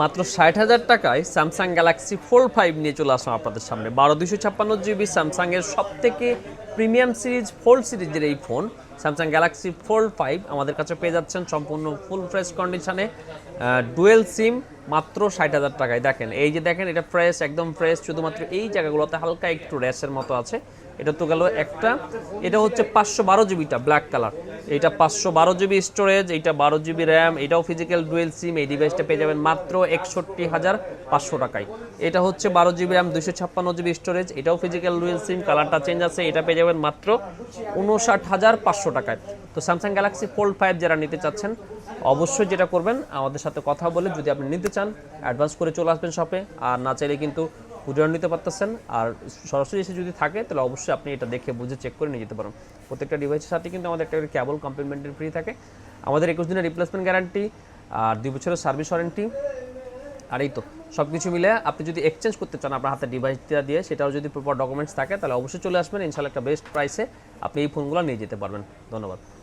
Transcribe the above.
মাত্র ৬০,০০০ টাকায় Samsung Galaxy fold 5 নিয়ে চলে আসলাম আপনাদের সামনে। ১২/২৫৬ জিবি স্যামসাংয়ের সবথেকে প্রিমিয়াম সিরিজ ফোল্ড সিরিজের এই ফোন স্যামসাং গ্যালাক্সি ফোল্ড 5 আমাদের কাছে পেয়ে যাচ্ছেন সম্পূর্ণ ফুল ফ্রেশ কন্ডিশনে, ডুয়েল সিম, মাত্র ৬০,০০০ টাকায়। দেখেন, এই যে দেখেন, এটা ফ্রেশ, একদম ফ্রেশ, শুধুমাত্র এই জায়গাগুলোতে হালকা একটু র্যাশের মতো আছে। এটা তো গেল একটা। এটা হচ্ছে ৫১২ জিবিটা ব্ল্যাক কালার, এইটা ৫১২ জিবি স্টোরেজ, এইটা 12 জিবি র্যাম, এটাও ফিজিক্যাল ডুয়েল সিম। এই ডিভাইসটা পেয়ে যাবেন মাত্র ৬১,৫০০ টাকায়। এটা হচ্ছে 12 জিবি র্যাম, ২৫৬ জিবি স্টোরেজ, এটাও ফিজিক্যাল ডুয়েল সিম, কালারটা চেঞ্জ আছে। এটা পেয়ে যাবেন মাত্র ৫৯,৫০০ টাকায়। তো স্যামসাং গ্যালাক্সি ফোল্ড 5 যারা নিতে চাচ্ছেন, অবশ্যই যেটা করবেন আমাদের সাথে কথা বলে, যদি আপনি নিতে চান অ্যাডভান্স করে চলে আসবেন শপে, আর না চাইলে কিন্তু কুরিয়ার নিতে পারতেছেন। আর সরাসরি এসে যদি থাকে তাহলে অবশ্যই আপনি এটা দেখে বুঝে চেক করে নিয়ে যেতে পারেন। প্রত্যেকটা ডিভাইসের সাথে কিন্তু আমাদের একটা কেবল কমপ্লিমেন্টারি ফ্রি থাকে, আমাদের ২১ দিনের রিপ্লেসমেন্ট গ্যারান্টি, আর 2 বছরের সার্ভিস ওয়ারেন্টি। আর এই তো সব কিছু মিলে আপনি যদি এক্সচেঞ্জ করতে চান আপনার হাতে ডিভাইসটা দিয়ে, সেটাও যদি প্রপার ডকুমেন্টস থাকে, তাহলে অবশ্যই চলে আসবেন। ইনশাআল্লাহ একটা বেস্ট প্রাইসে আপনি এই ফোনগুলো নিয়ে যেতে পারবেন। ধন্যবাদ।